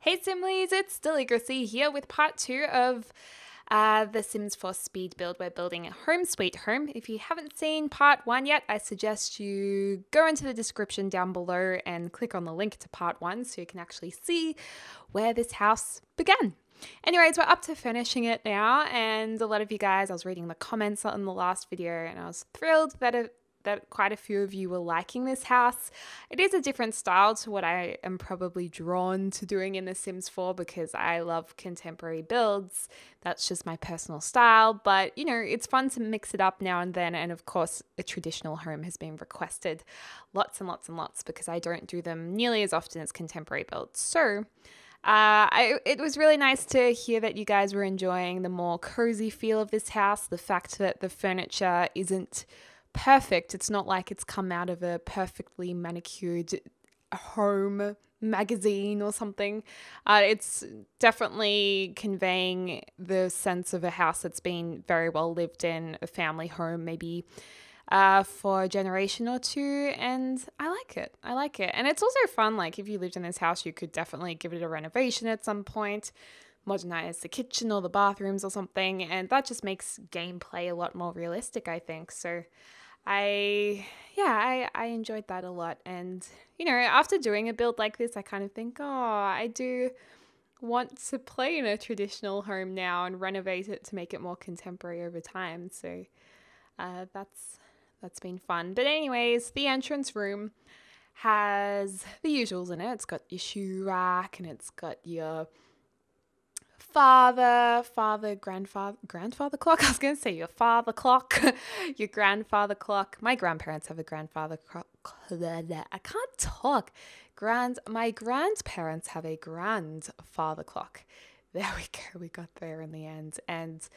Hey Simlies, it's Deligracy here with part 2 of the Sims 4 speed build. We're building a home sweet home. If you haven't seen part 1 yet, I suggest you go into the description down below and click on the link to part 1 so you can actually see where this house began. Anyways, we're up to finishing it now, and a lot of you guys, I was reading the comments on the last video and I was thrilled that quite a few of you were liking this house. It is a different style to what I am probably drawn to doing in The Sims 4 because I love contemporary builds. That's just my personal style, but you know, it's fun to mix it up now and then, and of course a traditional home has been requested lots and lots and lots because I don't do them nearly as often as contemporary builds. So it was really nice to hear that you guys were enjoying the more cozy feel of this house, the fact that the furniture isn't perfect. It's not like it's come out of a perfectly manicured home magazine or something. It's definitely conveying the sense of a house that's been very well lived in, a family home maybe for a generation or two, and I like it. I like it. And it's also fun, like if you lived in this house, you could definitely give it a renovation at some point, modernize the kitchen or the bathrooms or something, and that just makes gameplay a lot more realistic, I think. So I enjoyed that a lot. And you know, after doing a build like this, I kind of think, oh, I do want to play in a traditional home now and renovate it to make it more contemporary over time. So that's been fun. But anyways, the entrance room has the usuals in it. It's got your shoe rack, and it's got your grandfather clock. I was going to say your father clock, your grandfather clock. My grandparents have a grandfather clock. I can't talk. My grandparents have a grandfather clock. There we go. We got there in the end. And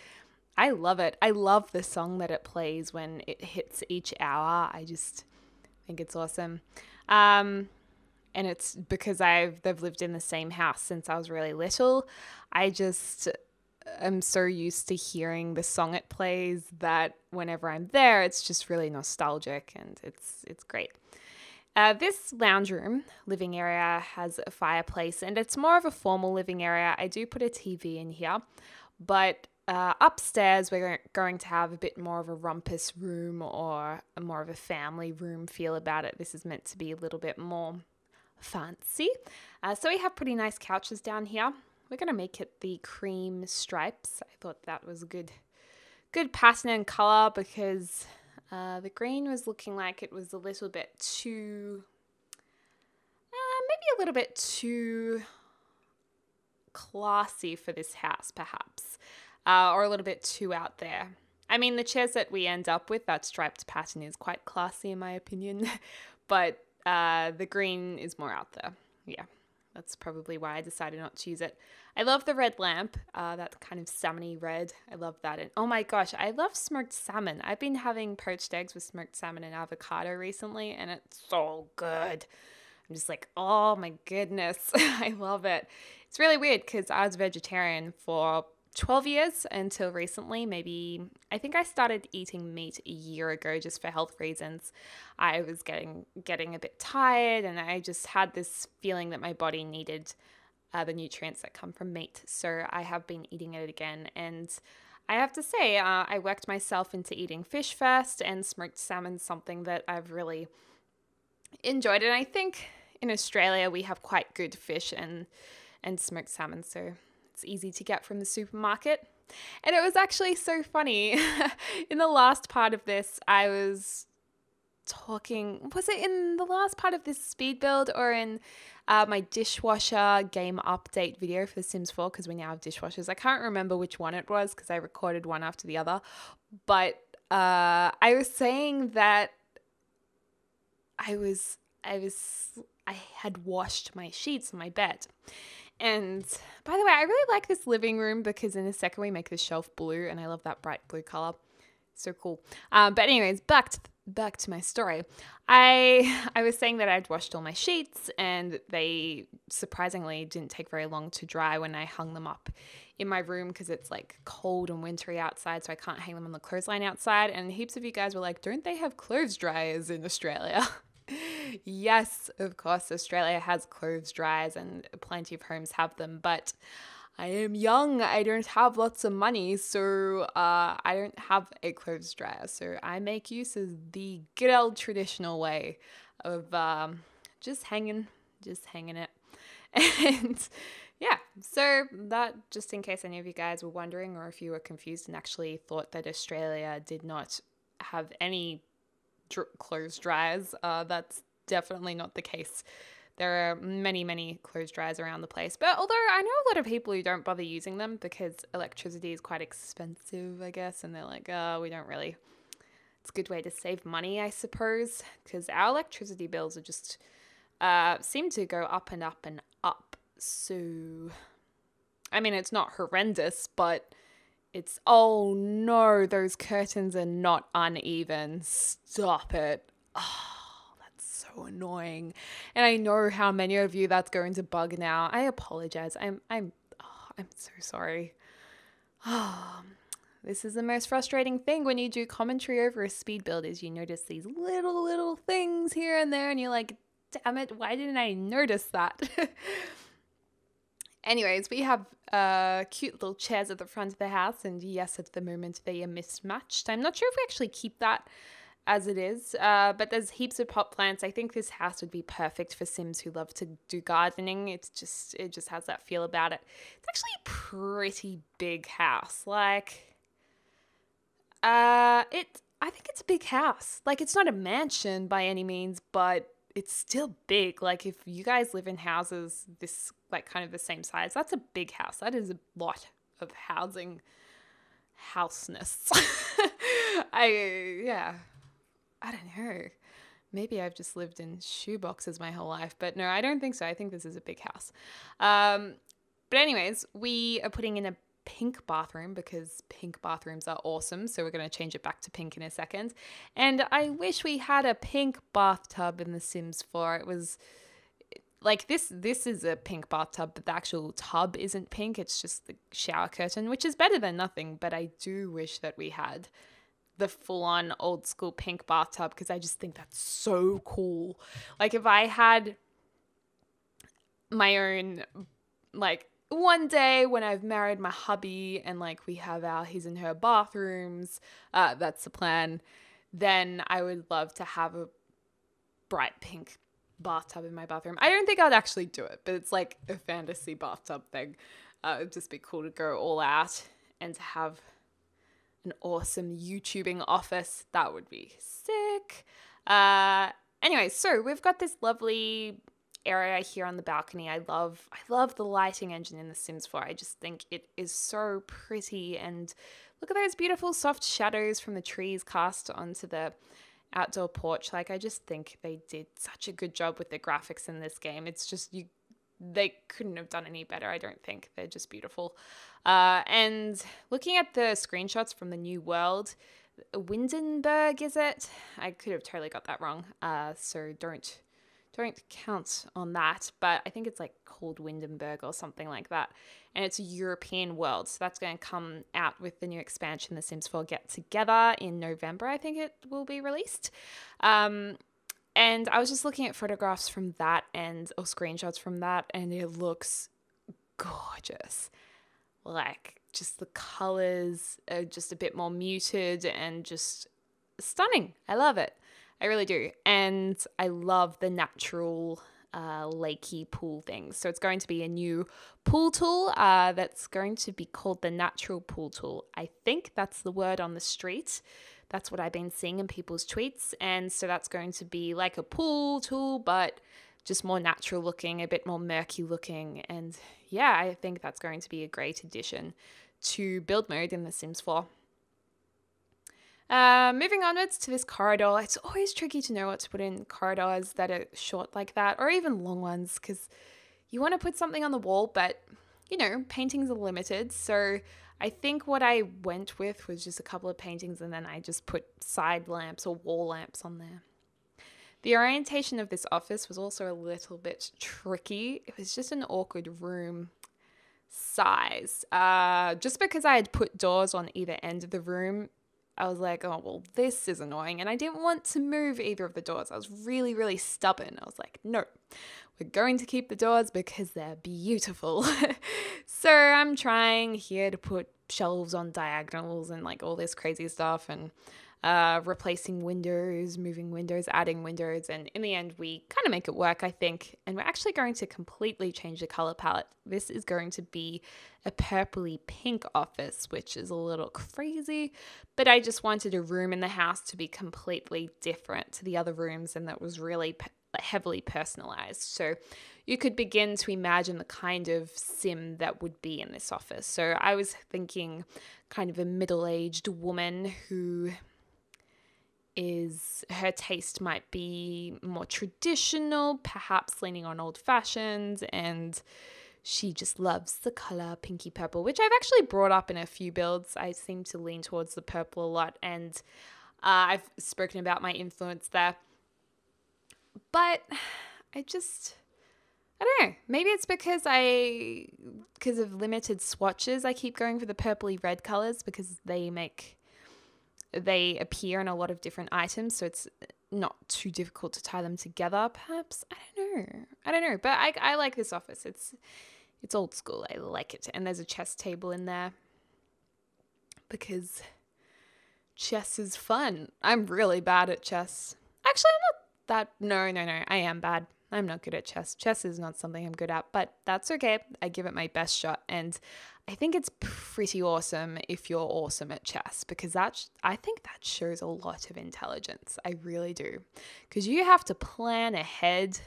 I love it. I love the song that it plays when it hits each hour. I just think it's awesome. And it's because they've lived in the same house since I was really little. I just am so used to hearing the song it plays that whenever I'm there, it's just really nostalgic, and it's great. This lounge room living area has a fireplace, and it's more of a formal living area. I do put a TV in here, but upstairs we're going to have a bit more of a rumpus room or more of a family room feel about it. This is meant to be a little bit more fancy. So we have pretty nice couches down here. We're going to make it the cream stripes. I thought that was a good pattern and color because the green was looking like it was a little bit too, maybe a little bit too classy for this house perhaps, or a little bit too out there. I mean, the chairs that we end up with, that striped pattern is quite classy in my opinion, but the green is more out there. Yeah, that's probably why I decided not to use it. I love the red lamp, that kind of salmony red. I love that. And oh my gosh, I love smoked salmon. I've been having poached eggs with smoked salmon and avocado recently, and it's so good. I'm just like, oh my goodness, I love it. It's really weird because I was vegetarian for 12 years until recently. Maybe I think I started eating meat a year ago just for health reasons. I was getting a bit tired, and I just had this feeling that my body needed the nutrients that come from meat. So I have been eating it again, and I have to say I worked myself into eating fish first, and smoked salmon, something that I've really enjoyed. And I think in Australia we have quite good fish and smoked salmon, so it's easy to get from the supermarket. And it was actually so funny. In the last part of this, I was talking, was it in the last part of this speed build or in my dishwasher game update video for The Sims 4, because we now have dishwashers. I can't remember which one it was because I recorded one after the other. But I was saying that I had washed my sheets on my bed. And by the way, I really like this living room because in a second we make the shelf blue, and I love that bright blue color. So cool. But anyways, back to my story. I was saying that I'd washed all my sheets, and they surprisingly didn't take very long to dry when I hung them up in my room because it's like cold and wintry outside, so I can't hang them on the clothesline outside. And heaps of you guys were like, don't they have clothes dryers in Australia? Yes, of course, Australia has clothes dryers and plenty of homes have them, but I am young. I don't have lots of money, so I don't have a clothes dryer. So I make use of the good old traditional way of just hanging it. And yeah, so that just in case any of you guys were wondering, or if you were confused and actually thought that Australia did not have any clothes dryers, that's definitely not the case. There are many, many clothes dryers around the place. But although I know a lot of people who don't bother using them because electricity is quite expensive, I guess, and they're like, oh, we don't really. It's a good way to save money, I suppose, because our electricity bills are just seem to go up and up and up. So, I mean, it's not horrendous, but it's, oh no, those curtains are not uneven. Stop it. Oh, that's so annoying. And I know how many of you that's going to bug now. I apologize. I'm so sorry. This is the most frustrating thing when you do commentary over a speed build is you notice these little things here and there and you're like, damn it, why didn't I notice that? Anyways, we have cute little chairs at the front of the house, and yes, at the moment they are mismatched. I'm not sure if we actually keep that as it is, but there's heaps of pot plants. I think this house would be perfect for Sims who love to do gardening. It just has that feel about it. It's actually a pretty big house. Like, I think it's a big house. Like, it's not a mansion by any means, but it's still big. Like, if you guys live in houses this, like, kind of the same size, that's a big house. That is a lot of houseness. I don't know. Maybe I've just lived in shoeboxes my whole life, but no, I don't think so. I think this is a big house. But anyways, we are putting in a pink bathroom because pink bathrooms are awesome. So we're going to change it back to pink in a second. And I wish we had a pink bathtub in The Sims 4. It was like this is a pink bathtub, but the actual tub isn't pink. It's just the shower curtain, which is better than nothing. But I do wish that we had the full-on old school pink bathtub because I just think that's so cool. Like if I had my own, like, one day when I've married my hubby and like we have our his and her bathrooms, that's the plan, then I would love to have a bright pink bathtub in my bathroom. I don't think I'd actually do it, but it's like a fantasy bathtub thing. It'd just be cool to go all out and to have an awesome YouTubing office. That would be sick. Anyway, so we've got this lovely area here on the balcony. I love the lighting engine in The Sims 4. I just think it is so pretty, and look at those beautiful soft shadows from the trees cast onto the outdoor porch. Like, I just think they did such a good job with the graphics in this game. It's just they couldn't have done any better, I don't think. They're just beautiful. And looking at the screenshots from the new world, Windenburg, is it? I could have totally got that wrong. So don't count on that, but I think it's like called Windenburg or something like that. And it's a European world. So that's going to come out with the new expansion, The Sims 4 Get Together, in November. I think it will be released. And I was just looking at photographs from that or screenshots from that, and it looks gorgeous. Like, just the colors are just a bit more muted and just stunning. I love it. I really do. And I love the natural lakey pool things. So it's going to be a new pool tool that's going to be called the Natural Pool Tool. I think that's the word on the street. That's what I've been seeing in people's tweets. And so that's going to be like a pool tool, but just more natural looking, a bit more murky looking. And yeah, I think that's going to be a great addition to build mode in The Sims 4. Moving onwards to this corridor, it's always tricky to know what to put in corridors that are short like that, or even long ones, because you want to put something on the wall, but, you know, paintings are limited. So I think what I went with was just a couple of paintings, and then I just put side lamps or wall lamps on there. The orientation of this office was also a little bit tricky. It was just an awkward room size. Just because I had put doors on either end of the room, I was like, oh, well, this is annoying. And I didn't want to move either of the doors. I was really, really stubborn. I was like, no, we're going to keep the doors because they're beautiful. So I'm trying here to put shelves on diagonals and like all this crazy stuff, and replacing windows, moving windows, adding windows. And in the end, we kind of make it work, I think. And we're actually going to completely change the color palette. This is going to be a purpley pink office, which is a little crazy. But I just wanted a room in the house to be completely different to the other rooms, and that was really heavily personalized. So you could begin to imagine the kind of sim that would be in this office. So I was thinking kind of a middle-aged woman who her taste might be more traditional, perhaps leaning on old fashions, and she just loves the color pinky purple, which I've actually brought up in a few builds. I seem to lean towards the purple a lot, and I've spoken about my influence there. But I don't know. Maybe it's because of limited swatches, I keep going for the purpley red colors because they appear in a lot of different items, so it's not too difficult to tie them together, perhaps. I don't know. But I like this office. It's old school. I like it. And there's a chess table in there because chess is fun. I'm really bad at chess. Actually, I'm not that. No. I am bad. I'm not good at chess. Chess is not something I'm good at, but that's okay. I give it my best shot. And I think it's pretty awesome if you're awesome at chess, because I think that shows a lot of intelligence. I really do. Because you have to plan ahead.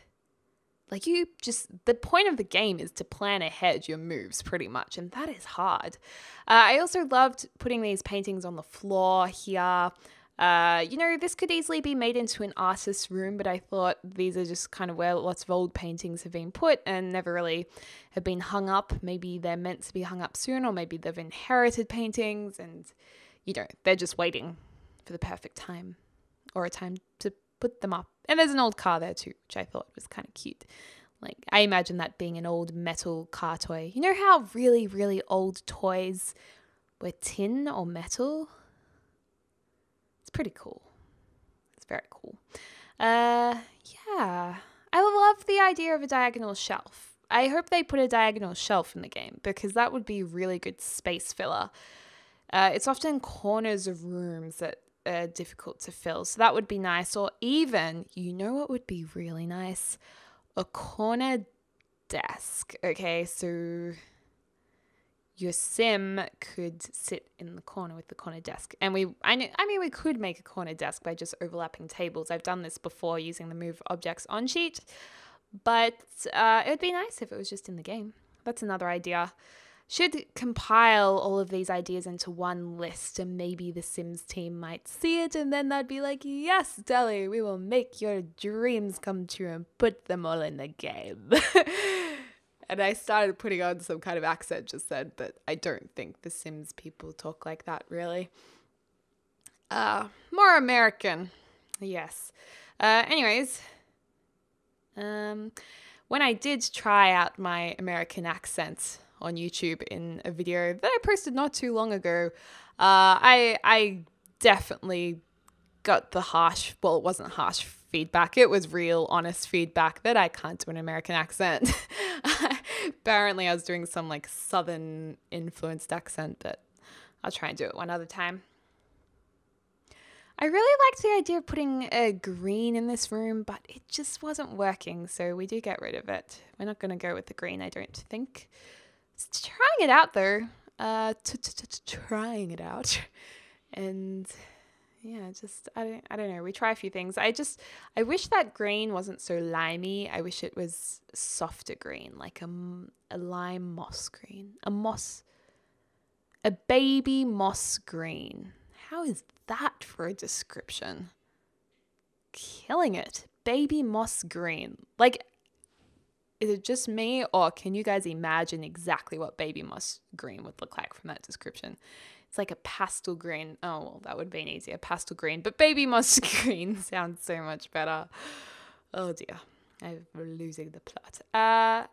Like the point of the game is to plan ahead your moves pretty much. And that is hard. I also loved putting these paintings on the floor here. This could easily be made into an artist's room, but I thought these are just kind of where lots of old paintings have been put and never really have been hung up. Maybe they're meant to be hung up soon, or maybe they've inherited paintings and, they're just waiting for the perfect time or a time to put them up. And there's an old car there too, which I thought was kind of cute. Like, I imagine that being an old metal car toy. You know how really, really old toys were tin or metal? Pretty cool. It's very cool. Yeah. I love the idea of a diagonal shelf. I hope they put a diagonal shelf in the game because that would be really good space filler. It's often corners of rooms that are difficult to fill, so that would be nice. Or even, what would be really nice? A corner desk. Okay, so your sim could sit in the corner with the corner desk. And we could make a corner desk by just overlapping tables. I've done this before using the Move Objects on sheet, but it would be nice if it was just in the game. That's another idea. Should compile all of these ideas into one list, and maybe the Sims team might see it, and then they'd be like, yes, Deli, we will make your dreams come true and put them all in the game. And I started putting on some kind of accent just then, but I don't think the Sims people talk like that, really. More American. Yes. Anyways, when I did try out my American accent on YouTube in a video that I posted not too long ago, I definitely got the harsh, well, it wasn't harsh feedback. It was real, honest feedback that I can't do an American accent. Apparently, I was doing some like Southern influenced accent, but I'll try and do it one other time. I really liked the idea of putting a green in this room, but it just wasn't working, so we do get rid of it. We're not going to go with the green, I don't think. Just trying it out, though. Trying it out. And yeah, just, I don't know. We try a few things. I wish that green wasn't so limey. I wish it was softer green, like a lime moss green. A baby moss green. How is that for a description? Killing it. Baby moss green. Like, is it just me, or can you guys imagine exactly what baby moss green would look like from that description? It's like a pastel green. Oh, well, that would have been easier. Pastel green. But baby moss green sounds so much better. Oh, dear. I'm losing the plot.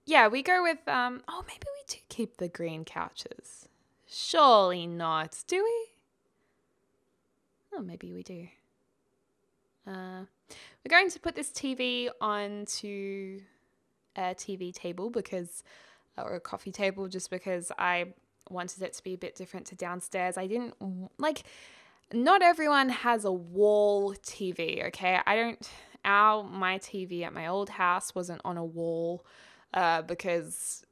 Yeah, we go with, maybe we do keep the green couches. Surely not. Do we? Oh, maybe we do. We're going to put this TV onto a TV table or a coffee table, just because I wanted it to be a bit different to downstairs. I didn't not everyone has a wall TV, okay? My TV at my old house wasn't on a wall because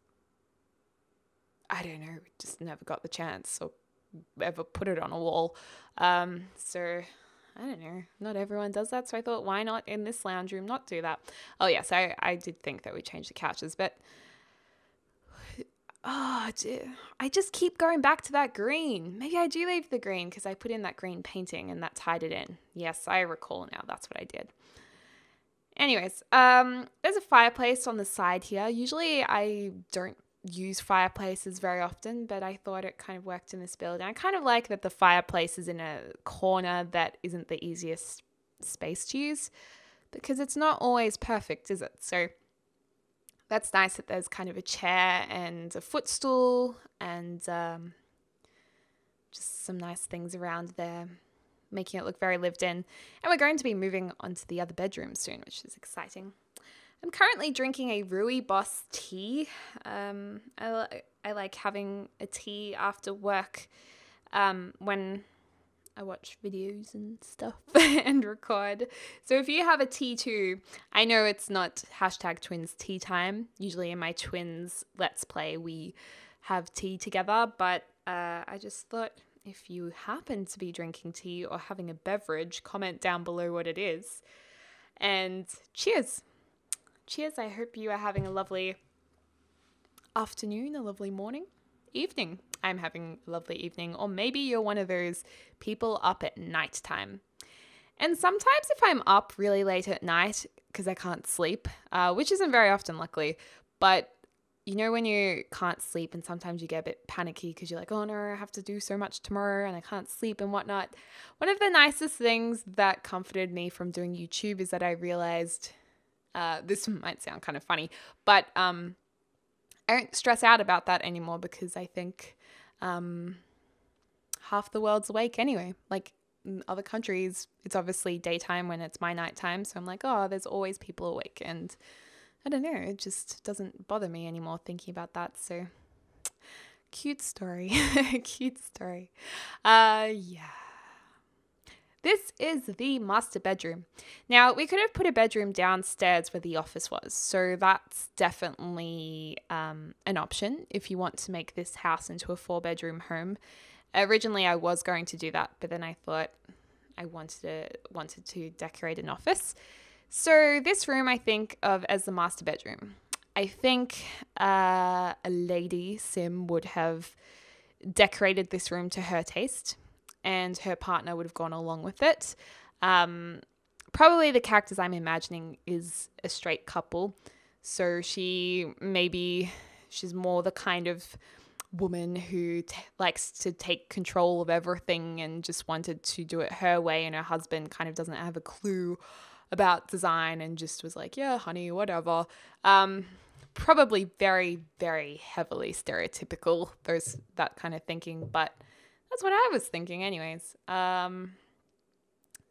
I don't know, just never got the chance or ever put it on a wall. So I don't know, not everyone does that. So I thought, why not in this lounge room not do that? Oh yes, I did think that we changed the couches, but I just keep going back to that green. Maybe I do leave the green because I put in that green painting and that tied it in. Yes, I recall now. That's what I did. Anyways, there's a fireplace on the side here. Usually I don't use fireplaces very often, but I thought it kind of worked in this build. And I kind of like that the fireplace is in a corner that isn't the easiest space to use, because it's not always perfect, is it? So that's nice that there's kind of a chair and a footstool and just some nice things around there, making it look very lived in. And we're going to be moving on to the other bedroom soon, which is exciting. I'm currently drinking a Rooibos tea. I like having a tea after work when I watch videos and stuff and record. So if you have a tea too, I know it's not #twins tea time. Usually in my twins Let's Play, we have tea together. But I just thought, if you happen to be drinking tea or having a beverage, comment down below what it is. And cheers. Cheers. I hope you are having a lovely afternoon, a lovely morning, evening. I'm having a lovely evening, or maybe you're one of those people up at nighttime. And sometimes if I'm up really late at night because I can't sleep, which isn't very often, luckily, but you know when you can't sleep and sometimes you get a bit panicky because you're like, oh no, I have to do so much tomorrow and I can't sleep and whatnot. One of the nicest things that comforted me from doing YouTube is that I realized, this might sound kind of funny, but I don't stress out about that anymore, because I think half the world's awake anyway. Like in other countries, it's obviously daytime when it's my nighttime. So I'm like, oh, there's always people awake. And I don't know, it just doesn't bother me anymore thinking about that. So cute story. Cute story. Yeah. This is the master bedroom. Now, we could have put a bedroom downstairs where the office was, so that's definitely an option if you want to make this house into a 4-bedroom home. Originally, I was going to do that, but then I thought I wanted to decorate an office. So this room I think of as the master bedroom. I think a lady sim would have decorated this room to her taste, and her partner would have gone along with it. Probably the characters I'm imagining is a straight couple. So she's more the kind of woman who likes to take control of everything and just wanted to do it her way. And her husband kind of doesn't have a clue about design and just was like, yeah, honey, whatever. Probably very, very heavily stereotypical, that kind of thinking, but that's what I was thinking anyways.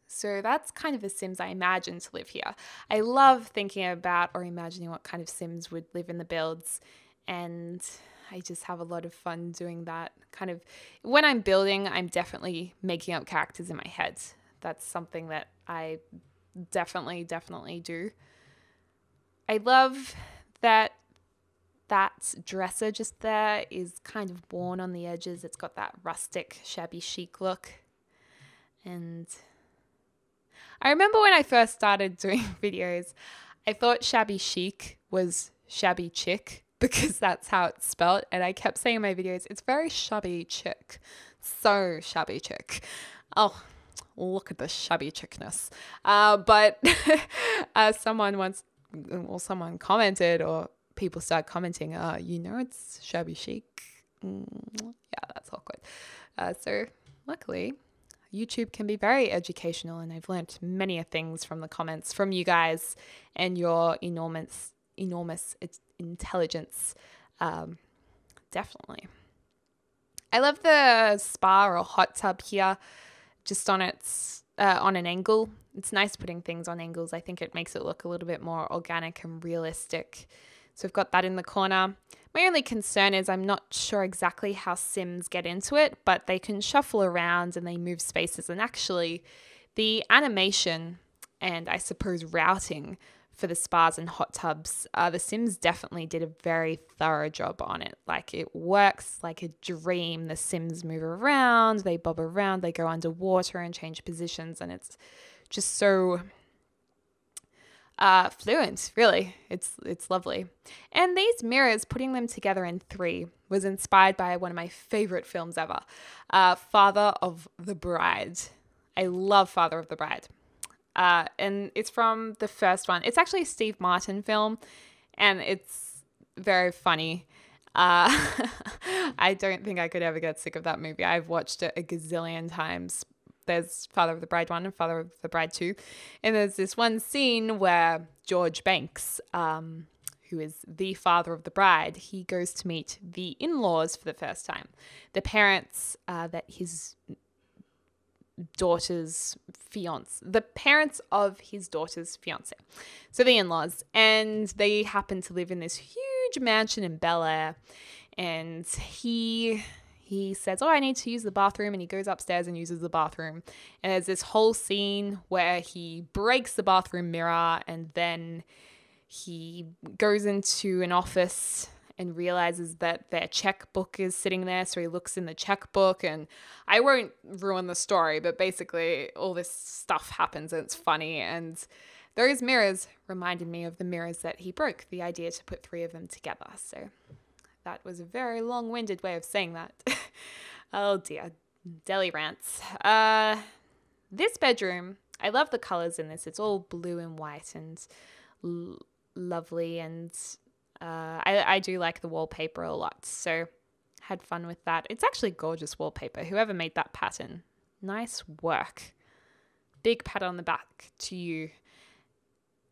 So that's kind of the Sims I imagine to live here. I love thinking about or imagining what kind of Sims would live in the builds, and I just have a lot of fun doing that. Kind of when I'm building, I'm definitely making up characters in my head. That's something that I definitely do. I love that dresser just there is kind of worn on the edges. It's got that rustic, shabby chic look. And I remember when I first started doing videos, I thought shabby chic was shabby chick because that's how it's spelled. And I kept saying in my videos, it's very shabby chick. So shabby chick. Oh, look at the shabby chickness. But someone commented, or people start commenting, it's shabby chic. Yeah, that's awkward. So luckily, YouTube can be very educational, and I've learnt many things from the comments from you guys and your enormous intelligence. Definitely. I love the spa or hot tub here. just on its on an angle. It's nice putting things on angles. I think it makes it look a little bit more organic and realistic. So we've got that in the corner. My only concern is I'm not sure exactly how Sims get into it, but they can shuffle around and they move spaces. And actually, the animation and I suppose routing for the spas and hot tubs, the Sims definitely did a very thorough job on it. Like, it works like a dream. The Sims move around, they bob around, they go underwater and change positions, and it's just so fluent, really. It's lovely. And these mirrors, putting them together in 3, was inspired by one of my favorite films ever, Father of the Bride. I love Father of the Bride. And it's from the first one. It's actually a Steve Martin film, and it's very funny. I don't think I could ever get sick of that movie. I've watched it a gazillion times. There's Father of the Bride 1 and Father of the Bride 2. And there's this one scene where George Banks, who is the father of the bride, he goes to meet the in-laws for the first time. The parents that his daughter's fiance, the parents of his daughter's fiance. So the in-laws, and they happen to live in this huge mansion in Bel Air, and he says, I need to use the bathroom, and he goes upstairs and uses the bathroom. And there's this whole scene where he breaks the bathroom mirror, and then he goes into an office and realizes that their checkbook is sitting there. So he looks in the checkbook, and I won't ruin the story, but basically all this stuff happens and it's funny. And those mirrors reminded me of the mirrors that he broke, the idea to put 3 of them together. So that was a very long-winded way of saying that. Oh dear, deli rants. This bedroom, I love the colors in this. It's all blue and white and lovely, and I do like the wallpaper a lot, so had fun with that. It's actually gorgeous wallpaper. Whoever made that pattern, nice work. Big pat on the back to you.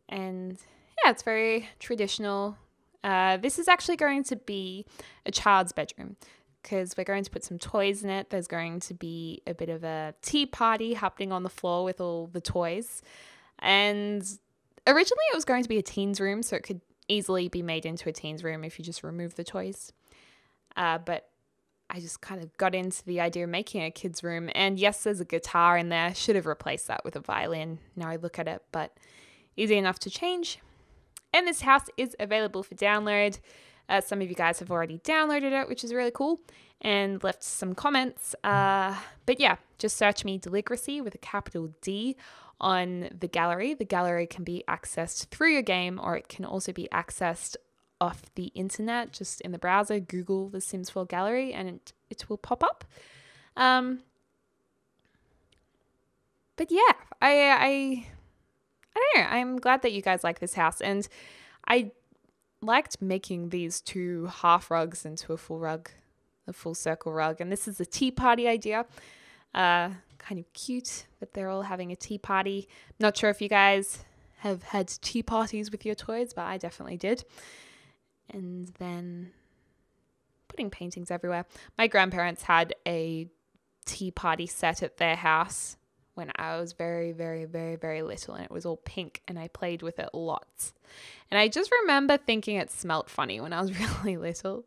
And yeah, it's very traditional. This is actually going to be a child's bedroom because we're going to put some toys in it. There's going to be a bit of a tea party happening on the floor with all the toys. And originally it was going to be a teens room, so it could easily be made into a teens room if you just remove the toys. But I just kind of got into the idea of making a kids room. And yes, there's a guitar in there. Should have replaced that with a violin. Now I look at it, but easy enough to change. And this house is available for download. Some of you guys have already downloaded it, which is really cool, and left some comments. But yeah, just search me Deligracy with a capital D on the gallery. The gallery can be accessed through your game, or it can also be accessed off the internet, just in the browser. Google the Sims 4 gallery and it will pop up. But yeah, I don't know. I'm glad that you guys like this house, and I liked making these 2 half rugs into a full rug, a full circle rug. And this is a tea party idea. Kind of cute that they're all having a tea party. Not sure if you guys have had tea parties with your toys, but I definitely did. And then putting paintings everywhere. My grandparents had a tea party set at their house when I was very, very, very, very little, and it was all pink, and I played with it lots. And I just remember thinking it smelt funny when I was really little.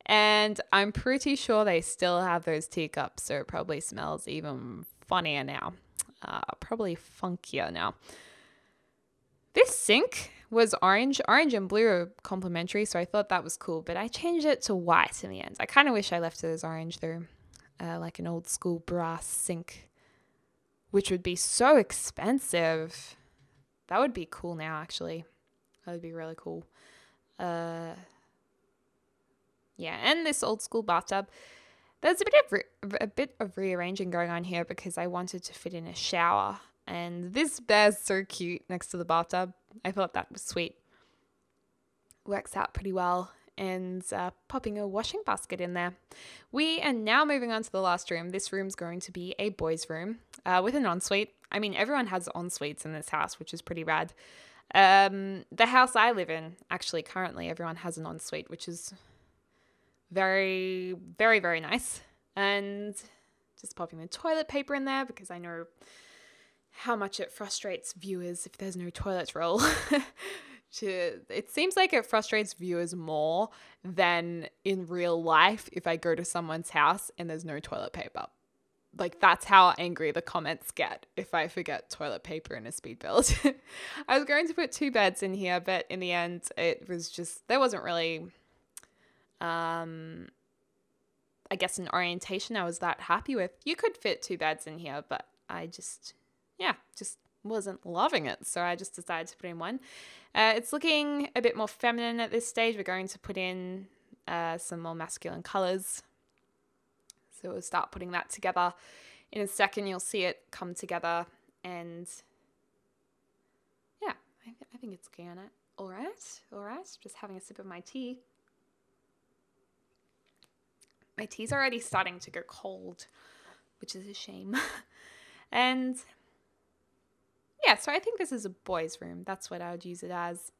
And I'm pretty sure they still have those teacups, so it probably smells even funnier now. Probably funkier now. This sink was orange. Orange and blue are complementary, so I thought that was cool, but I changed it to white in the end. I kind of wish I left it as orange though, like an old school brass sink, which would be so expensive. That would be cool now, actually. That would be really cool. Yeah, and this old school bathtub. There's a bit of rearranging going on here because I wanted to fit in a shower. And this bear's so cute next to the bathtub. I thought that was sweet. Works out pretty well. And popping a washing basket in there. We are now moving on to the last room. This room's going to be a boys' room with an ensuite. I mean, everyone has ensuites in this house, which is pretty rad. The house I live in, actually, currently, everyone has an ensuite, which is very, very, very nice. And Just popping the toilet paper in there because I know how much it frustrates viewers if there's no toilet roll. It seems like it frustrates viewers more than in real life if I go to someone's house and there's no toilet paper. Like, that's how angry the comments get if I forget toilet paper in a speed build. I was going to put 2 beds in here, but in the end, it was just, there wasn't really, I guess, an orientation I was that happy with. You could fit 2 beds in here, but I just wasn't loving it. So I just decided to put in 1. It's looking a bit more feminine at this stage. We're going to put in some more masculine colors. So we'll start putting that together. In a second, you'll see it come together. And yeah, I think it's looking on it. All right. Just having a sip of my tea. My tea's already starting to go cold, which is a shame. And yeah, so I think this is a boys' room. That's what I would use it as.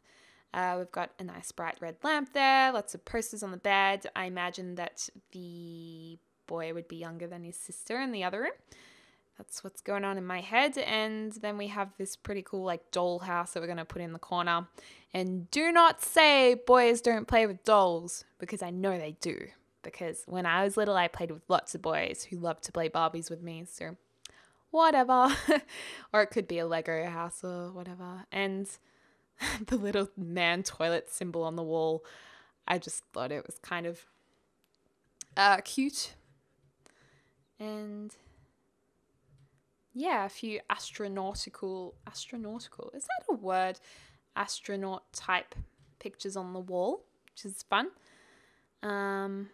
We've got a nice bright red lamp there, lots of posters on the bed. I imagine that the boy would be younger than his sister in the other room. That's what's going on in my head. And then we have this pretty cool like doll house that we're going to put in the corner. And do not say boys don't play with dolls, because I know they do. Because when I was little, I played with lots of boys who loved to play Barbies with me. So whatever. Or it could be a Lego house or whatever. And the little man toilet symbol on the wall, I just thought it was kind of cute. And yeah, a few astronautical, is that a word? Astronaut type pictures on the wall, which is fun. And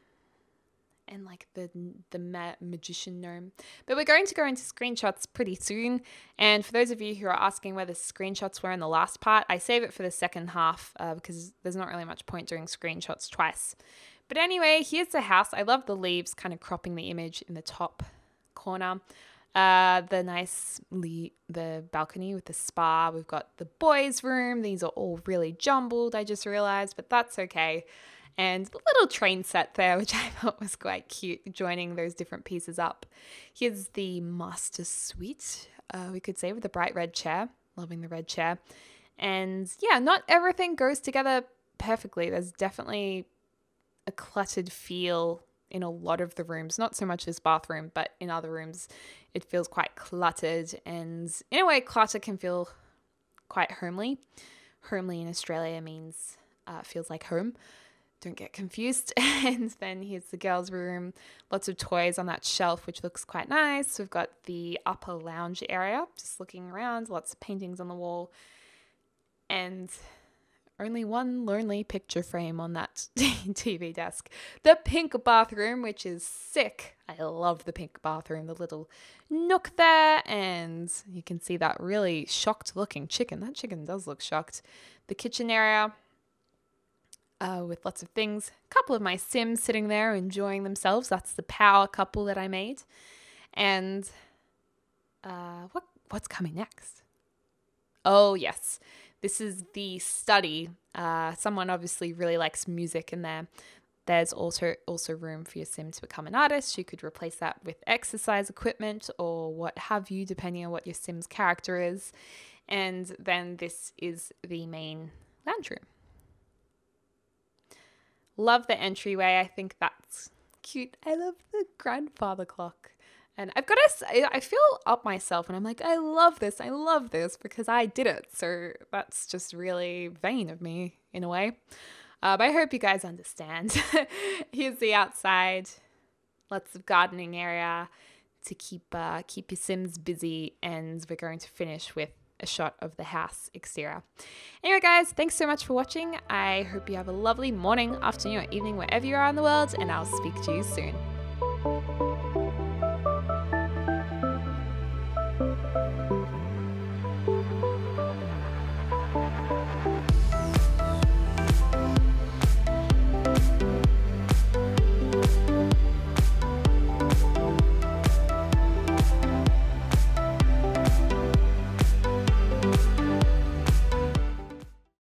like the magician gnome. But we're going to go into screenshots pretty soon. And for those of you who are asking where the screenshots were in the last part, I save it for the second half because there's not really much point doing screenshots twice. But anyway, here's the house. I love the leaves kind of cropping the image in the top corner. The balcony with the spa. We've got the boys' room. These are all really jumbled, I just realized, but that's okay. And the little train set there, which I thought was quite cute, joining those different pieces up. Here's the master suite, we could say, with the bright red chair. Loving the red chair. And yeah, not everything goes together perfectly. There's definitely a cluttered feel in a lot of the rooms. Not so much this bathroom, but in other rooms it feels quite cluttered. And in a way, clutter can feel quite homely. Homely in Australia means feels like home. Don't get confused. And then here's the girls' room. Lots of toys on that shelf, which looks quite nice. We've got the upper lounge area, just looking around. Lots of paintings on the wall. And only one lonely picture frame on that TV desk. The pink bathroom, which is sick. I love the pink bathroom. The little nook there. And you can see that really shocked looking chicken. That chicken does look shocked. The kitchen area. With lots of things. A couple of my Sims sitting there enjoying themselves. That's the power couple that I made. And what's coming next? Oh, yes. This is the study. Someone obviously really likes music in there. There's also room for your Sim to become an artist. You could replace that with exercise equipment or what have you, depending on what your Sim's character is. And then this is the main lounge room. Love the entryway. I think that's cute. I love the grandfather clock. And I've got to say, I feel up myself and I'm like, I love this because I did it. So that's just really vain of me in a way. But I hope you guys understand. Here's the outside. Lots of gardening area to keep your Sims busy. And we're going to finish with a shot of the house exterior. Anyway, guys, thanks so much for watching. I hope you have a lovely morning, afternoon, or evening, wherever you are in the world, and I'll speak to you soon.